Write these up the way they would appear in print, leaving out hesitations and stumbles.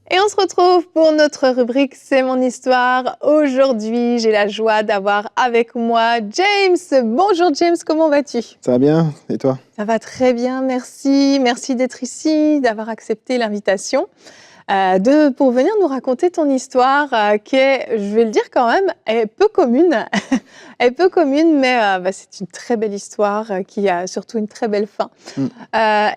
Et on se retrouve pour notre rubrique C'est mon histoire. Aujourd'hui, j'ai la joie d'avoir avec moi James. Bonjour James, comment vas-tu? Ça va bien, et toi? Ça va très bien, merci. Merci d'être ici, d'avoir accepté l'invitation. Pour venir nous raconter ton histoire qui est, je vais le dire quand même, est peu commune. Elle est peu commune, mais c'est une très belle histoire qui a surtout une très belle fin. Mmh.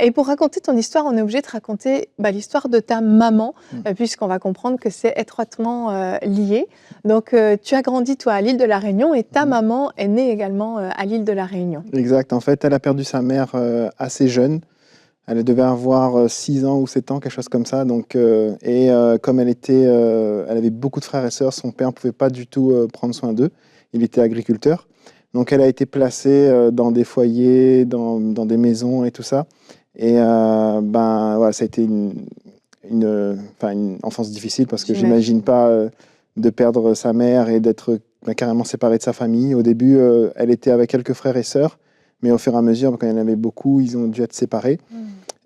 Et pour raconter ton histoire, on est obligé de raconter l'histoire de ta maman, puisqu'on va comprendre que c'est étroitement lié. Donc, tu as grandi, toi, à l'île de la Réunion et ta maman est née également à l'île de la Réunion. Exact. En fait, elle a perdu sa mère assez jeune. Elle devait avoir 6 ans ou 7 ans, quelque chose comme ça. Donc, comme elle avait beaucoup de frères et sœurs, son père ne pouvait pas du tout prendre soin d'eux. Il était agriculteur. Donc, elle a été placée dans des foyers, dans des maisons et tout ça. Et voilà, ça a été une enfance difficile parce que j'imagine pas de perdre sa mère et d'être carrément séparée de sa famille. Au début, elle était avec quelques frères et sœurs, mais au fur et à mesure, quand il y en avait beaucoup, ils ont dû être séparés.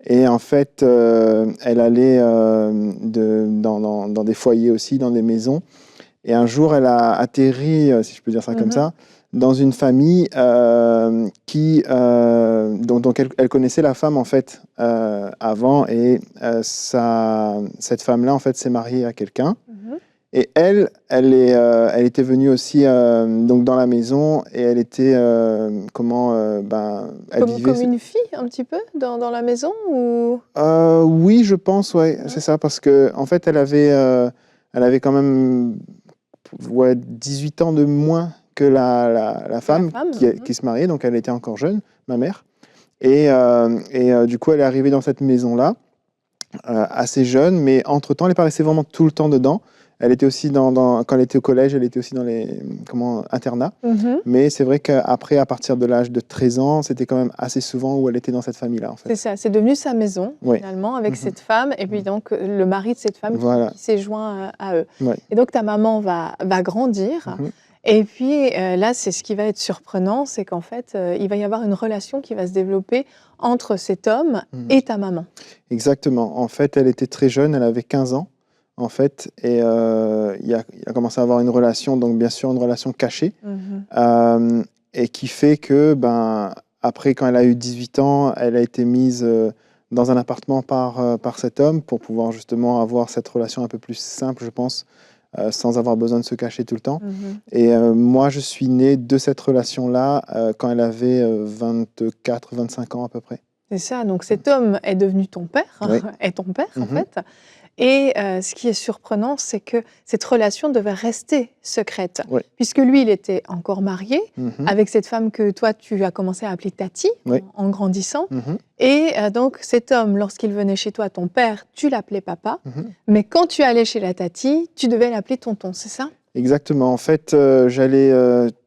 Et en fait, elle allait dans des foyers aussi, dans des maisons. Et un jour, elle a atterri, si je peux dire ça comme ça, dans une famille dont elle connaissait la femme en fait avant. Et cette femme-là, en fait, s'est mariée à quelqu'un. Et elle était venue aussi donc dans la maison et elle était elle vivait Comme une fille un petit peu dans la maison ou... Oui, je pense, ouais, c'est ça, parce que en fait elle avait quand même 18 ans de moins que la femme qui se mariait, donc elle était encore jeune, ma mère. Et du coup elle est arrivée dans cette maison-là assez jeune, mais entre-temps elle n'est pas restée vraiment tout le temps dedans. Elle était aussi quand elle était au collège, elle était aussi dans les internats. Mais c'est vrai qu'après, à partir de l'âge de 13 ans, c'était quand même assez souvent où elle était dans cette famille-là. En fait. C'est ça, c'est devenu sa maison, finalement, avec cette femme. Et puis donc, le mari de cette femme qui s'est joint à eux. Et donc, ta maman va grandir. Et puis là, c'est ce qui va être surprenant, c'est qu'en fait, il va y avoir une relation qui va se développer entre cet homme et ta maman. Exactement. En fait, elle était très jeune, elle avait 15 ans. En fait, et il a commencé à avoir une relation, donc bien sûr une relation cachée, et qui fait que, après, quand elle a eu 18 ans, elle a été mise dans un appartement par cet homme pour pouvoir justement avoir cette relation un peu plus simple, je pense, sans avoir besoin de se cacher tout le temps. Et moi, je suis né de cette relation-là quand elle avait 24-25 ans à peu près. C'est ça, donc cet homme est devenu ton père, est ton père en fait. Et ce qui est surprenant, c'est que cette relation devait rester secrète, puisque lui, il était encore marié avec cette femme que toi, tu as commencé à appeler Tati en grandissant. Et donc, cet homme, lorsqu'il venait chez toi, ton père, tu l'appelais papa, mais quand tu allais chez la Tati, tu devais l'appeler tonton, c'est ça? Exactement. En fait, j'allais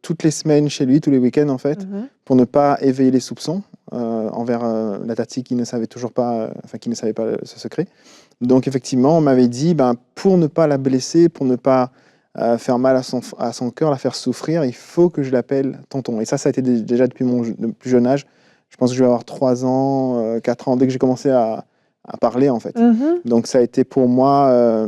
toutes les semaines chez lui, tous les week-ends, en fait, pour ne pas éveiller les soupçons envers la Tati qui ne savait pas ce secret. Donc, effectivement, on m'avait dit, pour ne pas la blesser, pour ne pas faire mal à son cœur, la faire souffrir, il faut que je l'appelle tonton. Et ça a été déjà depuis mon plus jeune âge. Je pense que je vais avoir 3 ans, 4 ans, dès que j'ai commencé à parler, en fait. Donc, ça a été pour moi,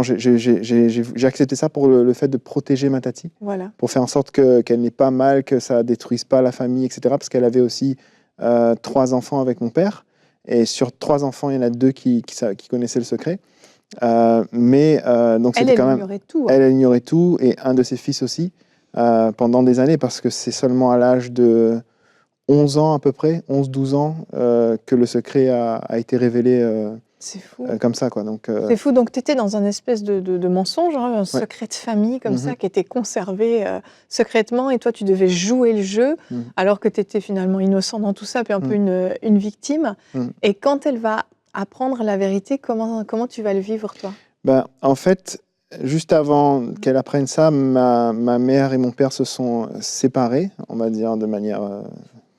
j'ai accepté ça pour le fait de protéger ma Tati, pour faire en sorte qu'elle n'ait pas mal, que ça ne détruise pas la famille, etc. Parce qu'elle avait aussi 3 enfants avec mon père. Et sur 3 enfants, il y en a 2 qui connaissaient le secret. Donc c'était quand même... ignorait tout. Elle ignorait tout, et un de ses fils aussi, pendant des années, parce que c'est seulement à l'âge de 11 ans à peu près, 11-12 ans, que le secret a été révélé c'est fou. Comme ça, quoi. C'est fou, donc tu étais dans un espèce de mensonge, un secret de famille comme ça, qui était conservé secrètement, et toi tu devais jouer le jeu, alors que tu étais finalement innocent dans tout ça, puis un peu une victime. Et quand elle va apprendre la vérité, comment tu vas le vivre, toi? En fait, juste avant qu'elle apprenne ça, ma mère et mon père se sont séparés, on va dire de manière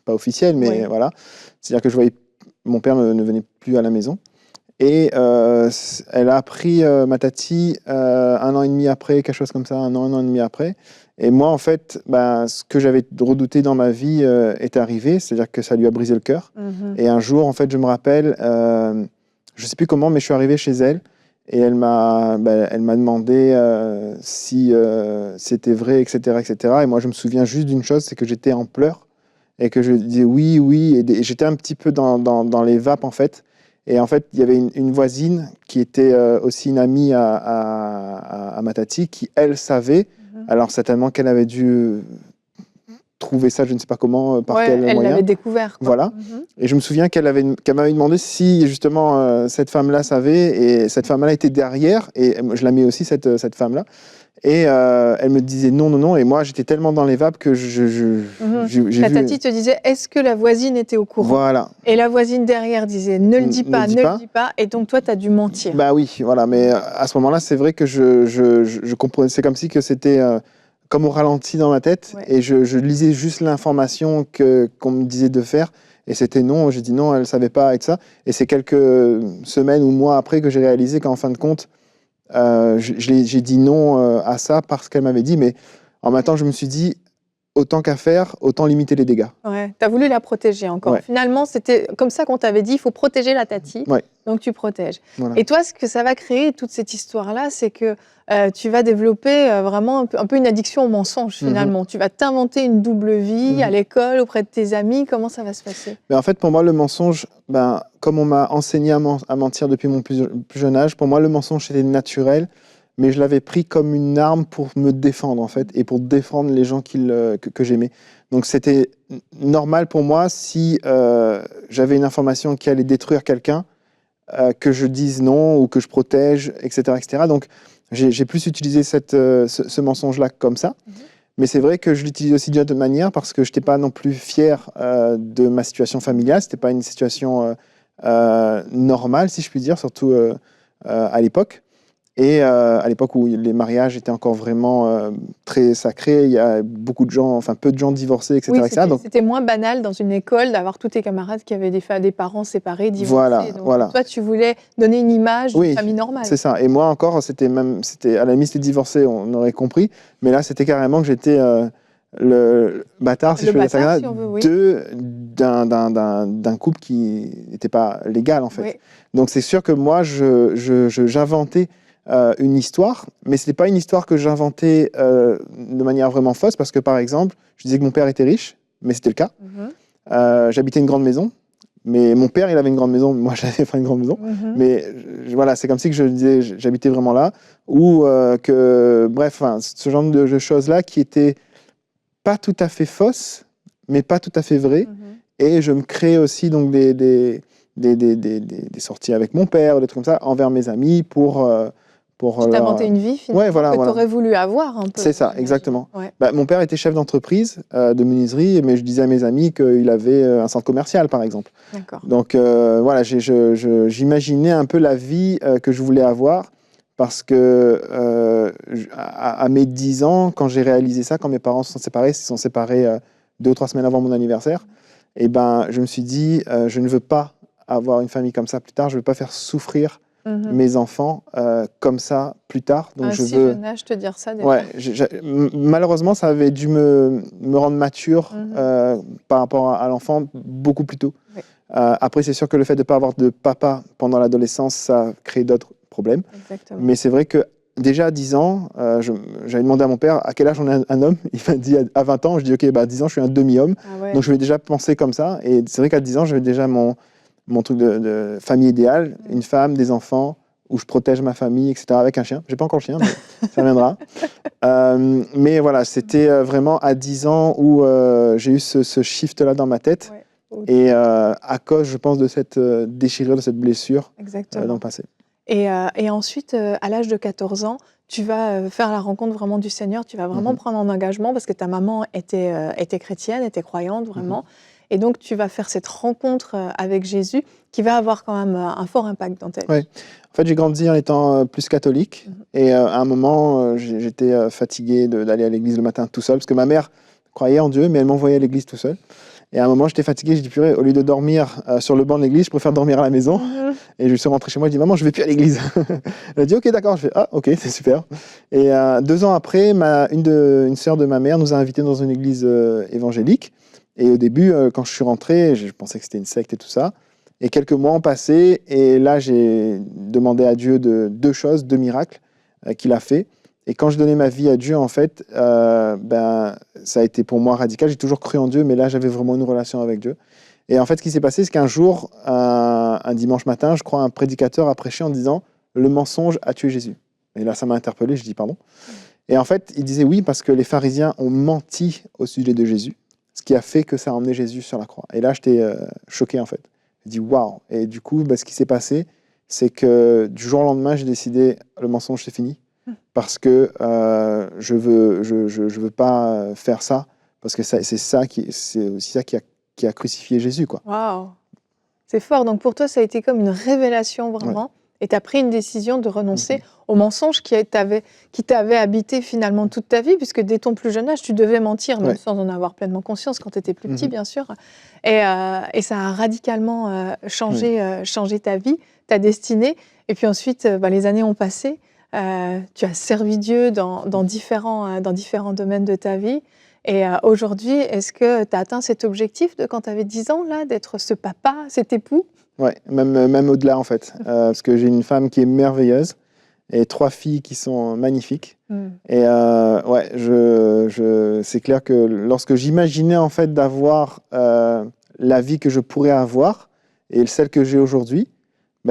pas officielle, mais voilà. C'est-à-dire que mon père ne venait plus à la maison. Et elle a appris ma Tati 1 an et demi après, quelque chose comme ça, 1 an et demi après. Et moi, en fait, ce que j'avais redouté dans ma vie est arrivé, c'est-à-dire que ça lui a brisé le cœur. Et un jour, en fait, je me rappelle, je ne sais plus comment, mais je suis arrivé chez elle et elle m'a demandé si c'était vrai, etc., etc. Et moi, je me souviens juste d'une chose, c'est que j'étais en pleurs et que je disais oui, oui. Et j'étais un petit peu dans les vapes, en fait. Et en fait, il y avait une voisine qui était aussi une amie à ma tati qui, elle, savait. Alors, certainement qu'elle avait dû trouver ça, je ne sais pas comment, par quel moyen. Elle l'avait découvert. Quoi. Voilà. Et je me souviens qu'elle m'avait demandé si, justement, cette femme-là savait. Et cette femme-là était derrière. Et je la mets aussi, cette femme-là. Et elle me disait non, non, non. Et moi, j'étais tellement dans les vapes que j'ai Ta tati te disait, est-ce que la voisine était au courant? Voilà. Et la voisine derrière disait, ne le dis pas, ne le dis pas. Et donc, toi, tu as dû mentir. Bah oui, voilà. Mais à ce moment-là, c'est vrai que je comprenais. C'est comme si que c'était comme au ralenti dans ma tête. Ouais. Et je lisais juste l'information qu'on me disait de faire. Et c'était non. J'ai dit non, elle ne savait pas et tout ça. Et c'est quelques semaines ou mois après que j'ai réalisé qu'en fin de compte, j'ai dit non à ça parce qu'elle m'avait dit, mais en même temps, je me suis dit, autant qu'à faire, autant limiter les dégâts. Ouais, tu as voulu la protéger encore. Ouais. Finalement, c'était comme ça qu'on t'avait dit, il faut protéger la tati, ouais. Donc tu protèges. Voilà. Et toi, ce que ça va créer, toute cette histoire-là, c'est que tu vas développer vraiment un peu une addiction au mensonge, finalement. Tu vas t'inventer une double vie à l'école, auprès de tes amis. Comment ça va se passer? En fait, pour moi, le mensonge, comme on m'a enseigné à mentir depuis mon plus jeune âge, pour moi, le mensonge, c'était naturel. Mais je l'avais pris comme une arme pour me défendre, en fait, et pour défendre les gens que j'aimais. Donc, c'était normal pour moi, si j'avais une information qui allait détruire quelqu'un, que je dise non ou que je protège, etc. etc. Donc, j'ai plus utilisé ce mensonge-là comme ça. Mais c'est vrai que je l'utilise aussi d'une autre manière parce que je n'étais pas non plus fier de ma situation familiale. Ce n'était pas une situation normale, si je puis dire, surtout à l'époque. Et à l'époque où les mariages étaient encore vraiment très sacrés, il y a beaucoup de gens, enfin peu de gens divorcés, etc. Oui, c'était moins banal dans une école d'avoir tous tes camarades qui avaient des parents séparés, divorcés. Voilà, donc, voilà. Toi, tu voulais donner une image d'une famille normale. C'est ça. Et moi encore, c'était à la limite, les divorcés, on aurait compris. Mais là, c'était carrément que j'étais le bâtard, si je peux dire ça, si on veut, oui. d'un couple qui n'était pas légal, en fait. Oui. Donc c'est sûr que moi, j'inventais une histoire, mais ce n'était pas une histoire que j'inventais de manière vraiment fausse, parce que par exemple, je disais que mon père était riche, mais c'était le cas. J'habitais une grande maison, mais mon père, il avait une grande maison, moi, j'avais pas une grande maison. Mais voilà, c'est comme si que je disais, j'habitais vraiment là, ou bref, ce genre de choses-là qui étaient pas tout à fait fausses, mais pas tout à fait vraies. Et je me créais aussi donc des sorties avec mon père, des trucs comme ça, envers mes amis pour tu t'inventais une vie finalement voilà, que tu aurais voulu avoir un peu. C'est ça, exactement. Ouais. Mon père était chef d'entreprise de menuiserie, mais je disais à mes amis qu'il avait un centre commercial, par exemple. D'accord. Donc voilà, j'imaginais un peu la vie que je voulais avoir, parce que à mes 10 ans, quand j'ai réalisé ça, quand mes parents se sont séparés 2 ou 3 semaines avant mon anniversaire, et je me suis dit, je ne veux pas avoir une famille comme ça plus tard, je ne veux pas faire souffrir mes enfants comme ça plus tard. Donc si jeune âge te dire ça déjà. Ouais, malheureusement, ça avait dû me rendre mature par rapport à l'enfant beaucoup plus tôt. Oui. Après, c'est sûr que le fait de ne pas avoir de papa pendant l'adolescence, ça crée d'autres problèmes. Exactement. Mais c'est vrai que déjà à 10 ans, j'avais demandé à mon père à quel âge on est un homme. Il m'a dit à 20 ans, je dis ok, à 10 ans, je suis un demi-homme. Ah ouais. Donc je vais déjà penser comme ça. Et c'est vrai qu'à 10 ans, j'avais déjà mon truc de famille idéale, une femme, des enfants, où je protège ma famille, etc., avec un chien. J'ai pas encore le chien, mais ça viendra. Mais voilà, c'était vraiment à 10 ans où j'ai eu ce shift-là dans ma tête. Ouais. Et à cause, je pense, de cette déchirure, de cette blessure dans le passé. Et ensuite, à l'âge de 14 ans, tu vas faire la rencontre vraiment du Seigneur, tu vas vraiment prendre un engagement, parce que ta maman était chrétienne, était croyante, vraiment. Et donc, tu vas faire cette rencontre avec Jésus qui va avoir quand même un fort impact dans ta vie. Oui. En fait, j'ai grandi en étant plus catholique. Et à un moment, j'étais fatigué d'aller à l'église le matin tout seul, parce que ma mère croyait en Dieu, mais elle m'envoyait à l'église tout seul. Et à un moment, j'étais fatigué, j'ai dit, purée, au lieu de dormir sur le banc de l'église, je préfère dormir à la maison. Et je suis rentré chez moi, je dis, maman, je ne vais plus à l'église. Elle a dit, ok, d'accord. Je fais, ah, ok, c'est super. Et 2 ans après, une sœur de ma mère nous a invités dans une église évangélique. Et au début, quand je suis rentré, je pensais que c'était une secte et tout ça. Et quelques mois ont passé, et là, j'ai demandé à Dieu deux choses, 2 miracles qu'il a fait. Et quand je donnais ma vie à Dieu, en fait, ça a été pour moi radical. J'ai toujours cru en Dieu, mais là, j'avais vraiment une relation avec Dieu. Et en fait, ce qui s'est passé, c'est qu'un jour, un dimanche matin, je crois, un prédicateur a prêché en disant « Le mensonge a tué Jésus ». Et là, ça m'a interpellé, je dis « Pardon ». Et en fait, il disait oui, parce que les pharisiens ont menti au sujet de Jésus, ce qui a fait que ça a emmené Jésus sur la croix. Et là, j'étais choqué, en fait. Je dis « Waouh ». Et du coup, ce qui s'est passé, c'est que du jour au lendemain, j'ai décidé « Le mensonge, c'est fini ». Parce que je veux pas faire ça, parce que c'est aussi ça qui a crucifié Jésus, quoi. Waouh, c'est fort. Donc pour toi, ça a été comme une révélation vraiment, ouais. Et tu as pris une décision de renoncer au mensonge qui t'avait habité finalement toute ta vie, puisque dès ton plus jeune âge, tu devais mentir, même sans en avoir pleinement conscience quand tu étais plus petit, bien sûr. Et ça a radicalement changé ta vie, ta destinée. Et puis ensuite, les années ont passé. Tu as servi Dieu dans différents domaines de ta vie. Et aujourd'hui, est-ce que tu as atteint cet objectif de quand tu avais 10 ans, là, d'être ce papa, cet époux ? Oui, même au-delà, en fait. Parce que j'ai une femme qui est merveilleuse et 3 filles qui sont magnifiques. Et c'est clair que lorsque j'imaginais, en fait, d'avoir la vie que je pourrais avoir et celle que j'ai aujourd'hui,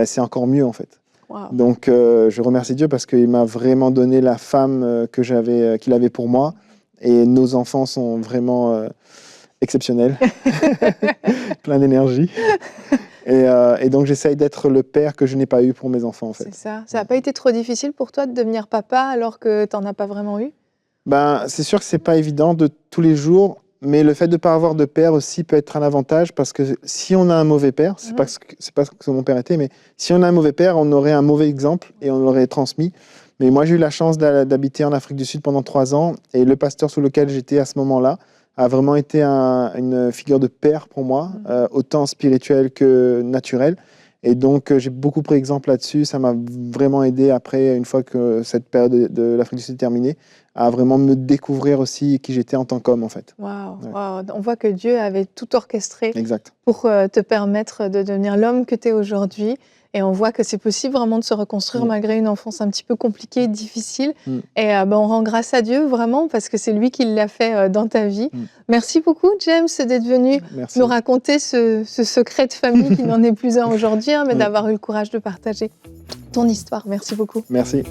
c'est encore mieux, en fait. Wow. Donc, je remercie Dieu parce qu'il m'a vraiment donné la femme qu'il avait pour moi. Et nos enfants sont vraiment exceptionnels, plein d'énergie. Et donc, j'essaye d'être le père que je n'ai pas eu pour mes enfants, en fait. C'est ça. Ça n'a pas été trop difficile pour toi de devenir papa alors que tu n'en as pas vraiment eu ? C'est sûr que ce n'est pas évident de tous les jours. Mais le fait de ne pas avoir de père aussi peut être un avantage, parce que si on a un mauvais père, c'est pas ce que mon père était, mais si on a un mauvais père, on aurait un mauvais exemple et on l'aurait transmis. Mais moi, j'ai eu la chance d'habiter en Afrique du Sud pendant 3 ans, et le pasteur sous lequel j'étais à ce moment-là a vraiment été une figure de père pour moi, autant spirituel que naturel. Et donc, j'ai beaucoup pris exemple là-dessus. Ça m'a vraiment aidé après, une fois que cette période de l'Afrique du Sud est terminée, à vraiment me découvrir aussi qui j'étais en tant qu'homme, en fait. Waouh, wow. On voit que Dieu avait tout orchestré pour te permettre de devenir l'homme que tu es aujourd'hui. Et on voit que c'est possible vraiment de se reconstruire malgré une enfance un petit peu compliquée, difficile. Et on rend grâce à Dieu vraiment, parce que c'est lui qui l'a fait dans ta vie. Merci beaucoup, James, d'être venu nous raconter ce secret de famille qui n'en est plus un aujourd'hui, mais d'avoir eu le courage de partager ton histoire. Merci beaucoup. Merci.